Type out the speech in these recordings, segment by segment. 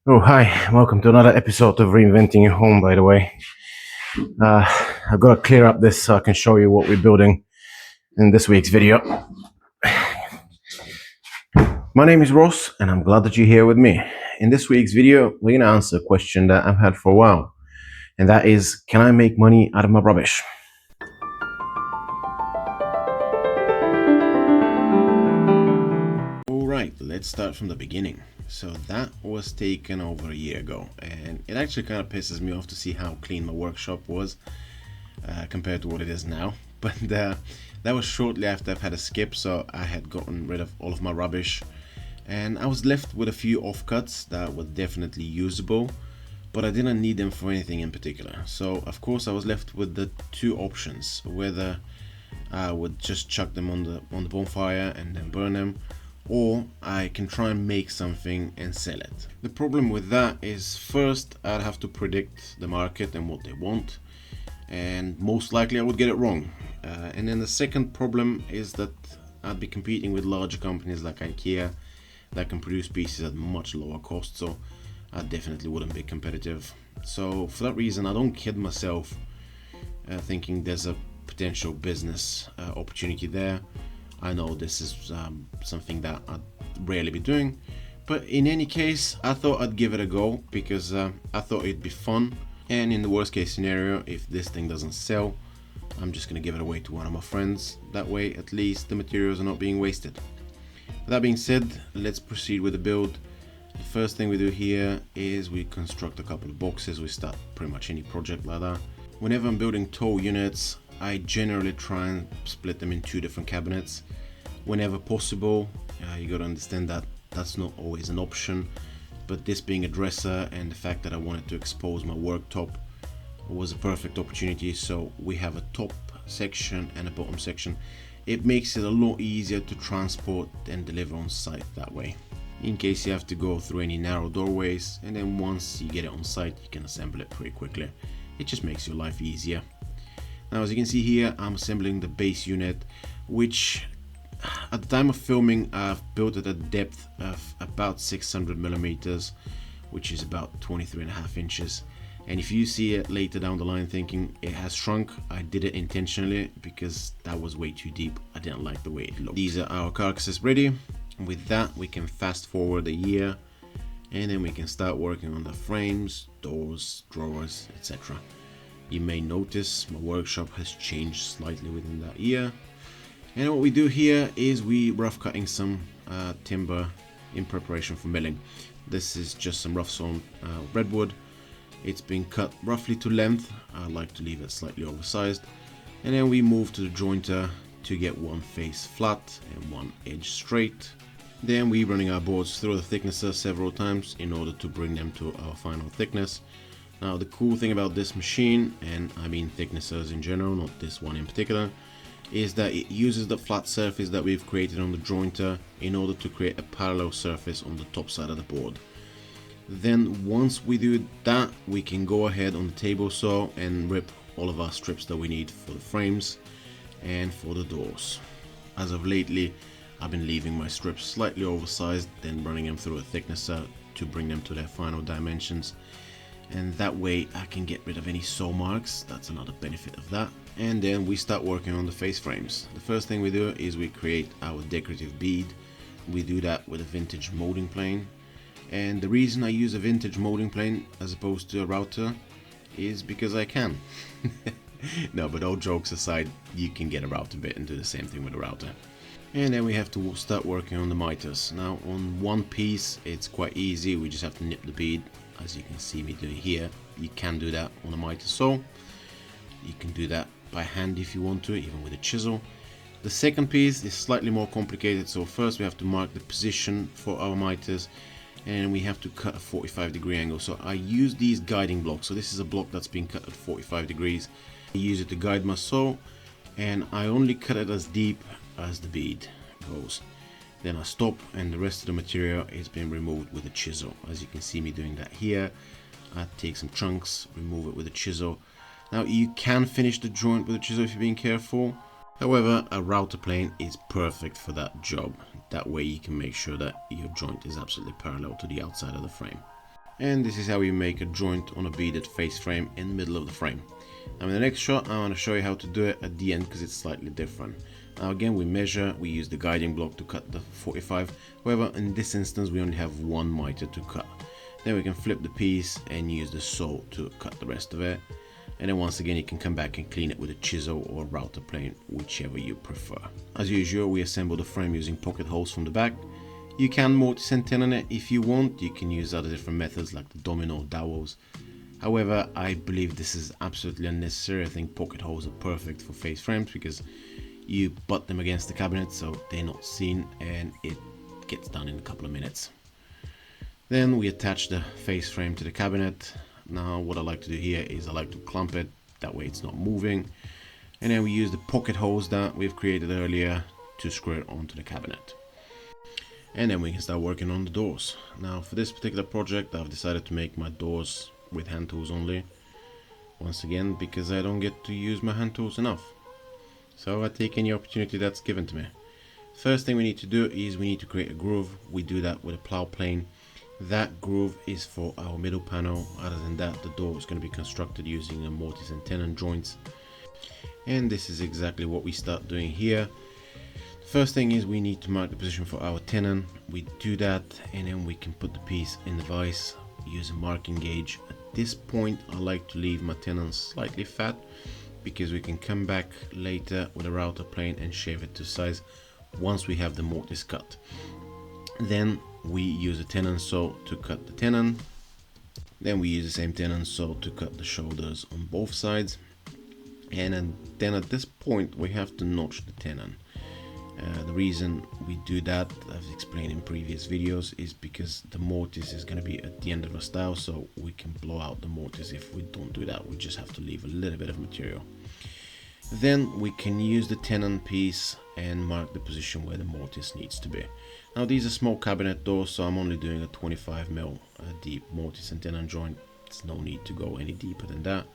Oh, hi. Welcome to another episode of Reinventing Your Home, by the way. I've got to clear up this so I can show you what we're building in this week's video. My name is Ross, and I'm glad that you're here with me. In this week's video, we're going to answer a question that I've had for a while, and that is, can I make money out of my rubbish? Alright, let's start from the beginning. So that was taken over a year ago, and it actually kind of pisses me off to see how clean my workshop was compared to what it is now. But that was shortly after I've had a skip, so I had gotten rid of all of my rubbish, and I was left with a few offcuts that were definitely usable, but I didn't need them for anything in particular. So of course I was left with the two options: whether I would just chuck them on the bonfire and then burn them, or I can try and make something and sell it. The problem with that is, first I'd have to predict the market and what they want, and most likely I would get it wrong. And then the second problem is that I'd be competing with larger companies like IKEA that can produce pieces at much lower cost, so I definitely wouldn't be competitive. So for that reason, I don't kid myself thinking there's a potential business opportunity there. I know this is something that I'd rarely be doing, but in any case, I thought I'd give it a go because I thought it'd be fun. And in the worst case scenario, if this thing doesn't sell, I'm just gonna give it away to one of my friends. That way, at least the materials are not being wasted. With that being said, let's proceed with the build. The first thing we do here is we construct a couple of boxes. We start pretty much any project like that. Whenever I'm building tall units, I generally try and split them in two different cabinets whenever possible. You got to understand that that's not always an option, but this being a dresser and the fact that I wanted to expose my worktop was a perfect opportunity. So we have a top section and a bottom section. It makes it a lot easier to transport and deliver on site that way, in case you have to go through any narrow doorways, and then once you get it on site you can assemble it pretty quickly. It just makes your life easier. Now, as you can see here, I'm assembling the base unit, which at the time of filming I've built at a depth of about 600 millimeters, which is about 23.5 inches. And if you see it later down the line thinking it has shrunk, I did it intentionally because that was way too deep. I didn't like the way it looked. These are our carcasses ready. With that, we can fast forward a year, and then we can start working on the frames, doors, drawers, etc. You may notice my workshop has changed slightly within that year. And what we do here is we rough cutting some timber in preparation for milling. This is just some rough sawn redwood. It's been cut roughly to length. I like to leave it slightly oversized. And then we move to the jointer to get one face flat and one edge straight. Then we running our boards through the thicknesser several times in order to bring them to our final thickness. Now, the cool thing about this machine, and I mean thicknessers in general, not this one in particular, is that it uses the flat surface that we've created on the jointer in order to create a parallel surface on the top side of the board. Then once we do that, we can go ahead on the table saw and rip all of our strips that we need for the frames and for the doors. As of lately, I've been leaving my strips slightly oversized, then running them through a thicknesser to bring them to their final dimensions. And that way I can get rid of any saw marks. That's another benefit of that. And then we start working on the face frames. The first thing we do is we create our decorative bead. We do that with a vintage molding plane. And the reason I use a vintage molding plane as opposed to a router is because I can. No, but all jokes aside, you can get a router bit and do the same thing with a router. And then we have to start working on the miters. Now, on one piece it's quite easy. We just have to nip the bead, as you can see me doing here. You can do that on a miter saw. You can do that by hand if you want to, even with a chisel. The second piece is slightly more complicated. So first we have to mark the position for our miters, and we have to cut a 45-degree angle. So I use these guiding blocks. So this is a block that's been cut at 45 degrees. I use it to guide my saw, and I only cut it as deep as the bead goes. Then I stop, and the rest of the material is being removed with a chisel. As you can see me doing that here. I take some chunks, remove it with a chisel. Now, you can finish the joint with a chisel if you're being careful. However, a router plane is perfect for that job. That way you can make sure that your joint is absolutely parallel to the outside of the frame. And this is how you make a joint on a beaded face frame in the middle of the frame. Now in the next shot I want to show you how to do it at the end because it's slightly different. Now again we measure, we use the guiding block to cut the 45, however in this instance we only have one miter to cut. Then we can flip the piece and use the saw to cut the rest of it. And then once again you can come back and clean it with a chisel or router plane, whichever you prefer. As usual we assemble the frame using pocket holes from the back. You can mortise and tenon it if you want, you can use other different methods like the domino dowels. However, I believe this is absolutely unnecessary. I think pocket holes are perfect for face frames because you butt them against the cabinet so they're not seen and it gets done in a couple of minutes. Then we attach the face frame to the cabinet. Now what I like to do here is I like to clamp it, that way it's not moving. And then we use the pocket holes that we've created earlier to screw it onto the cabinet. And then we can start working on the doors. Now for this particular project I've decided to make my doors with hand tools only. Once again because I don't get to use my hand tools enough. So I take any opportunity that's given to me. First thing we need to do is we need to create a groove. We do that with a plow plane. That groove is for our middle panel. Other than that the door is going to be constructed using a mortise and tenon joints. And this is exactly what we start doing here. First thing is we need to mark the position for our tenon. We do that and then we can put the piece in the vise, use a marking gauge. At this point I like to leave my tenon slightly fat because we can come back later with a router plane and shave it to size once we have the mortise cut. Then we use a tenon saw to cut the tenon. Then we use the same tenon saw to cut the shoulders on both sides. And then at this point we have to notch the tenon. The reason we do that, I've explained in previous videos, is because the mortise is going to be at the end of a style, so we can blow out the mortise if we don't do that. We just have to leave a little bit of material. Then we can use the tenon piece and mark the position where the mortise needs to be. Now these are small cabinet doors, so I'm only doing a 25mm deep mortise and tenon joint. There's no need to go any deeper than that.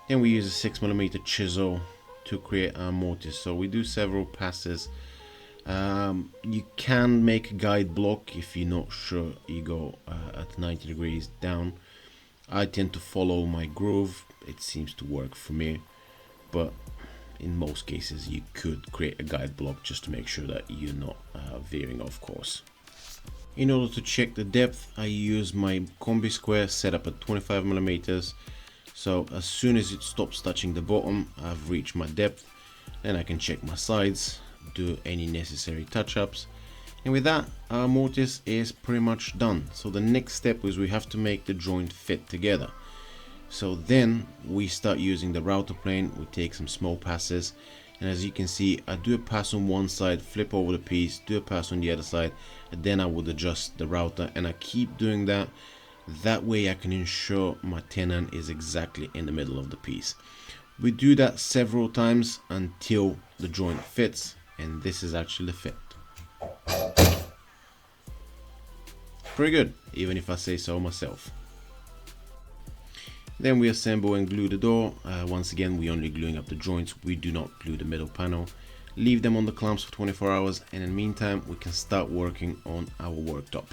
Then we use a 6mm chisel to create our mortise. So we do several passes. You can make a guide block if you're not sure. You go at 90 degrees down. I tend to follow my groove. It seems to work for me, but in most cases you could create a guide block just to make sure that you're not veering off course. In order to check the depth, I use my combi square set up at 25mm. So as soon as it stops touching the bottom, I've reached my depth. Then I can check my sides, do any necessary touch-ups. And with that, our mortise is pretty much done. So the next step is we have to make the joint fit together. So then we start using the router plane. We take some small passes. And as you can see, I do a pass on one side, flip over the piece, do a pass on the other side, and then I would adjust the router. And I keep doing that. That way I can ensure my tenon is exactly in the middle of the piece. We do that several times until the joint fits, and this is actually the fit. Pretty good, even if I say so myself. Then we assemble and glue the door. Once again, we're only gluing up the joints. We do not glue the middle panel. Leave them on the clamps for 24 hours, and in the meantime we can start working on our worktop.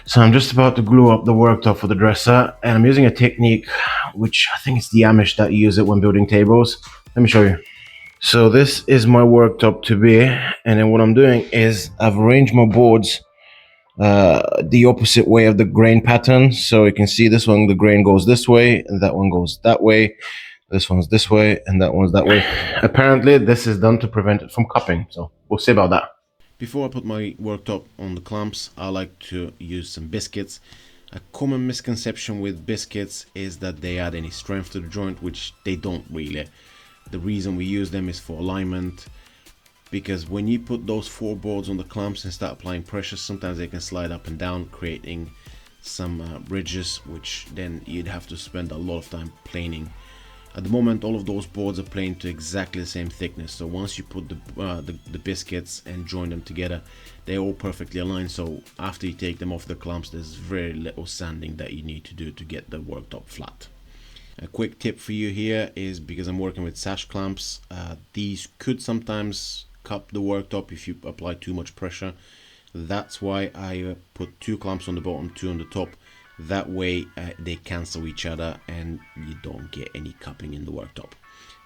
So I'm just about to glue up the worktop for the dresser, and I'm using a technique which I think it's the Amish that use it when building tables. Let me show you. So this is my worktop to be, and then what I'm doing is I've arranged my boards the opposite way of the grain pattern. So you can see this one, the grain goes this way, and that one goes that way. This one's this way, and that one's that way. Apparently this is done to prevent it from cupping, so we'll see about that. Before I put my worktop on the clamps, I like to use some biscuits. A common misconception with biscuits is that they add any strength to the joint, which they don't really. The reason we use them is for alignment, because when you put those four boards on the clamps and start applying pressure, sometimes they can slide up and down, creating some ridges, which then you'd have to spend a lot of time planing. At the moment, all of those boards are planed to exactly the same thickness. So once you put the biscuits and join them together, they're all perfectly aligned. So after you take them off the clamps, there's very little sanding that you need to do to get the worktop flat. A quick tip for you here is, because I'm working with sash clamps, these could sometimes cup the worktop if you apply too much pressure. That's why I put 2 clamps on the bottom, 2 on the top. That way they cancel each other and you don't get any cupping in the worktop.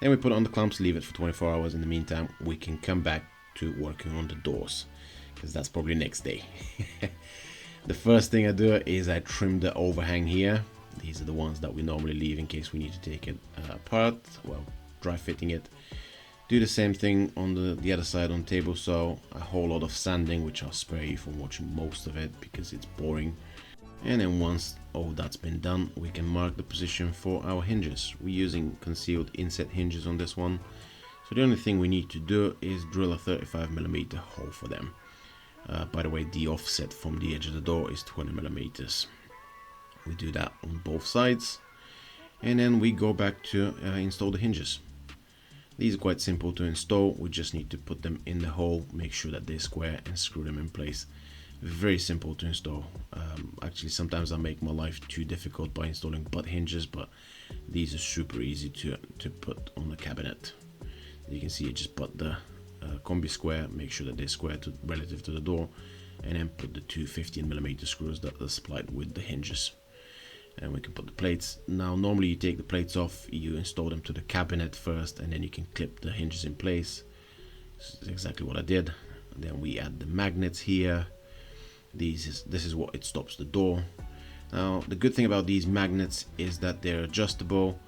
Then we put on the clamps, leave it for 24 hours. In the meantime, we can come back to working on the doors, because that's probably next day. The first thing I do is I trim the overhang here. These are the ones that we normally leave in case we need to take it apart, well, dry fitting it. Do the same thing on the other side on table saw. A whole lot of sanding, which I'll spare you from watching most of it because it's boring. And then once all that's been done, we can mark the position for our hinges. We're using concealed inset hinges on this one. So the only thing we need to do is drill a 35mm hole for them. By the way, the offset from the edge of the door is 20mm. We do that on both sides, and then we go back to install the hinges. These are quite simple to install. We just need to put them in the hole, make sure that they're square, and screw them in place. Very simple to install. Actually, sometimes I make my life too difficult by installing butt hinges, but these are super easy to put on the cabinet. You can see, you just put the combi square, make sure that they're square relative to the door, and then put the two 15mm screws that are supplied with the hinges. And we can put the plates. Now normally you take the plates off, you install them to the cabinet first, and then you can clip the hinges in place. This is exactly what I did. And then we add the magnets here. This is what it stops the door. Now the good thing about these magnets is that they're adjustable.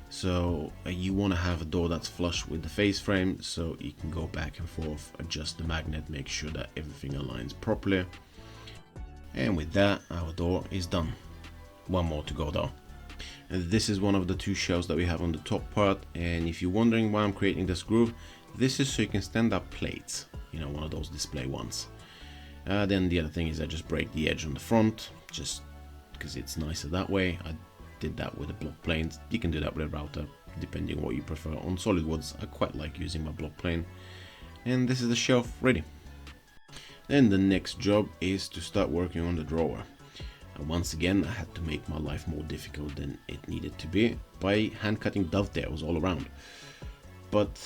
So you want to have a door that's flush with the face frame, so you can go back and forth, adjust the magnet, make sure that everything aligns properly. And with that, our door is done. One more to go though. And this is one of the 2 shelves that we have on the top part, and if you're wondering why I'm creating this groove, this is so you can stand up plates, you know, one of those display ones. Then the other thing is I just break the edge on the front, just because it's nicer that way. I did that with the block planes. You can do that with a router, depending on what you prefer. On solid woods, I quite like using my block plane. And this is the shelf ready. Then the next job is to start working on the drawer. And once again, I had to make my life more difficult than it needed to be by hand cutting dovetails all around. But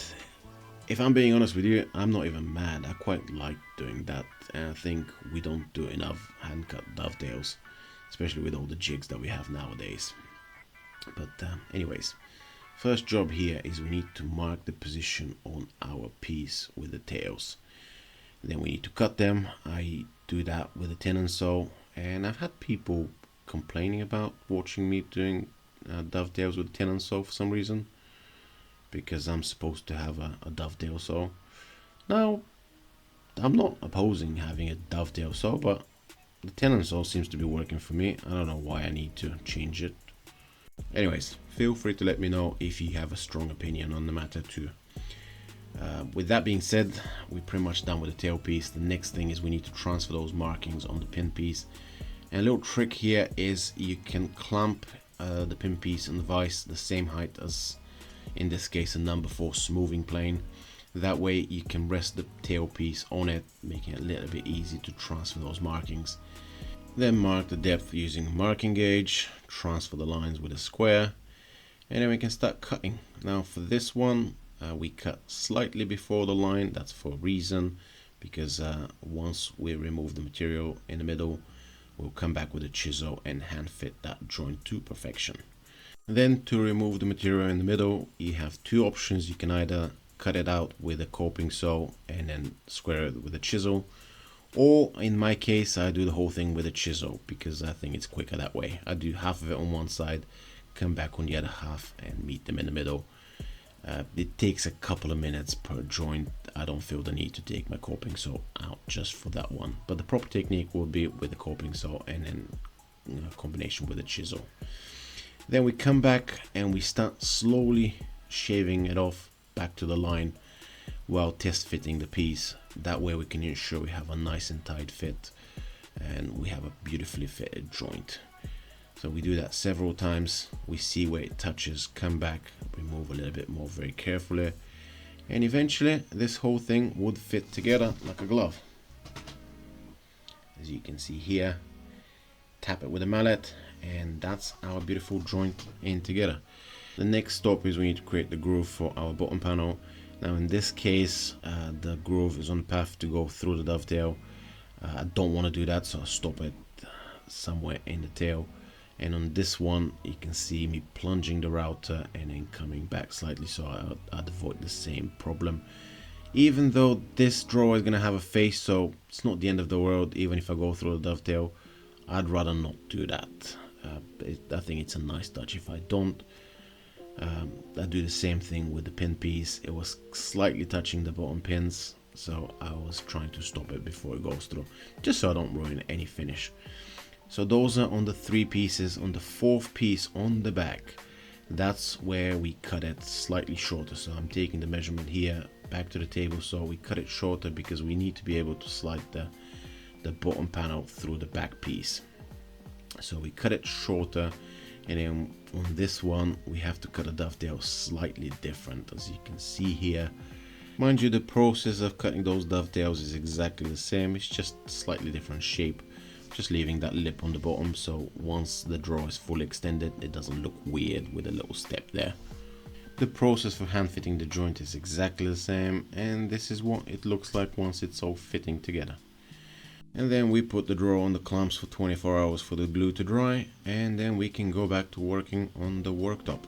if I'm being honest with you, I'm not even mad. I quite like doing that, and I think we don't do enough hand cut dovetails, especially with all the jigs that we have nowadays. But anyways, first job here is we need to mark the position on our piece with the tails. Then we need to cut them. I do that with a tenon saw, and I've had people complaining about watching me doing dovetails with a tenon saw for some reason, because I'm supposed to have a dovetail saw. Now, I'm not opposing having a dovetail saw, but the tenon saw seems to be working for me. I don't know why I need to change it. Anyways, feel free to let me know if you have a strong opinion on the matter too. With that being said, we're pretty much done with the tailpiece. The next thing is we need to transfer those markings on the pin piece. And a little trick here is you can clamp the pin piece and the vise the same height as, in this case, a number 4 smoothing plane. That way you can rest the tailpiece on it, making it a little bit easy to transfer those markings. Then mark the depth using a marking gauge, transfer the lines with a square, and then we can start cutting. Now for this one, we cut slightly before the line. That's for a reason, because once we remove the material in the middle, we'll come back with a chisel and hand fit that joint to perfection. Then to remove the material in the middle, you have 2 options. You can either cut it out with a coping saw and then square it with a chisel, or in my case I do the whole thing with a chisel because I think it's quicker that way. I do half of it on one side, come back on the other half and meet them in the middle. It takes a couple of minutes per joint. I don't feel the need to take my coping saw out just for that one, but the proper technique will be with the coping saw and then a combination with a chisel. Then we come back and we start slowly shaving it off back to the line while test fitting the piece. That way we can ensure we have a nice and tight fit and we have a beautifully fitted joint. So we do that several times. We see where it touches, come back, remove a little bit more very carefully, and eventually this whole thing would fit together like a glove. As you can see here, tap it with a mallet and that's our beautiful joint in together. The next stop is we need to create the groove for our bottom panel. Now in this case, the groove is on path to go through the dovetail. I don't want to do that, so I stop it somewhere in the tail. And on this one, you can see me plunging the router and then coming back slightly, so I'd avoid the same problem. Even though this drawer is going to have a face, so it's not the end of the world. Even if I go through the dovetail, I'd rather not do that. I think it's a nice touch if I don't. I do the same thing with the pin piece. It was slightly touching the bottom pins, so I was trying to stop it before it goes through, just so I don't ruin any finish. So those are on the 3 pieces. On the 4th piece on the back, that's where we cut it slightly shorter. So I'm taking the measurement here back to the table, so we cut it shorter because we need to be able to slide the bottom panel through the back piece. So we cut it shorter, and then on this one we have to cut a dovetail slightly different, as you can see here. Mind you, the process of cutting those dovetails is exactly the same, it's just slightly different shape, just leaving that lip on the bottom, so once the drawer is fully extended it doesn't look weird with a little step there. The process for hand fitting the joint is exactly the same, and this is what it looks like once it's all fitting together. And then we put the drawer on the clamps for 24 hours for the glue to dry, and then we can go back to working on the worktop.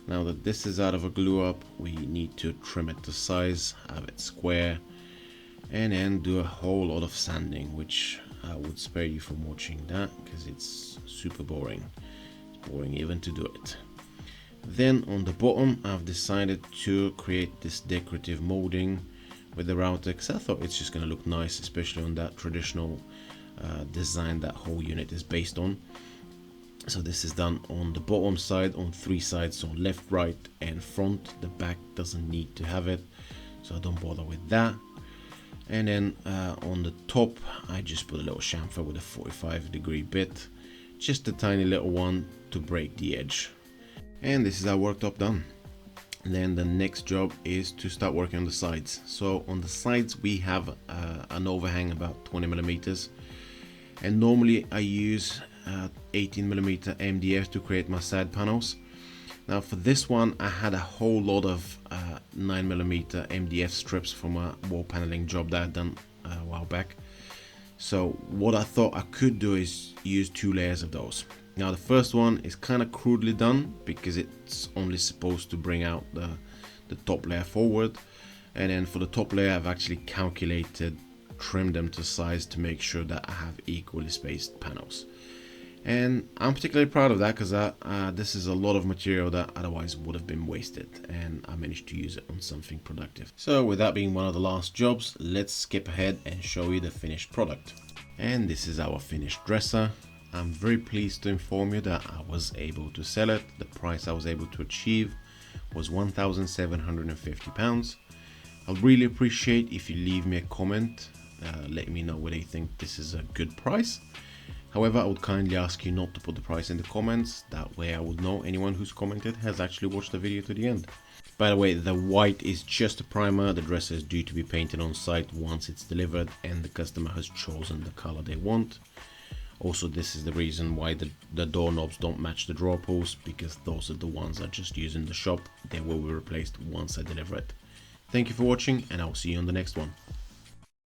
Now that this is out of a glue up, we need to trim it to size, have it square, and then do a whole lot of sanding, which I would spare you from watching that because it's super boring. It's boring even to do it. Then on the bottom I've decided to create this decorative molding with the router because I thought it's just going to look nice, especially on that traditional design that whole unit is based on. So this is done on the bottom side on 3 sides, so left, right and front. The back doesn't need to have it, so I don't bother with that. And then on the top I just put a little chamfer with a 45-degree bit, just a tiny little one to break the edge. And this is our worktop done. Then the next job is to start working on the sides. So on the sides we have an overhang about 20mm, and normally I use 18mm MDF to create my side panels. Now for this one I had a whole lot of 9mm MDF strips from a wall paneling job that I'd done a while back. So what I thought I could do is use 2 layers of those. Now the first one is kind of crudely done because it's only supposed to bring out the top layer forward, and then for the top layer I've actually calculated, trimmed them to size to make sure that I have equally spaced panels. And I'm particularly proud of that because this is a lot of material that otherwise would have been wasted, and I managed to use it on something productive. So with that being one of the last jobs, let's skip ahead and show you the finished product. And this is our finished dresser. I'm very pleased to inform you that I was able to sell it. The price I was able to achieve was £1,750. I'll really appreciate if you leave me a comment, letting me know whether you think this is a good price. However, I would kindly ask you not to put the price in the comments, that way I would know anyone who's commented has actually watched the video to the end. By the way, the white is just a primer. The dresser is due to be painted on site once it's delivered and the customer has chosen the color they want. Also, this is the reason why the doorknobs don't match the drawer pulls, because those are the ones I just use in the shop. They will be replaced once I deliver it. Thank you for watching, and I'll see you on the next one.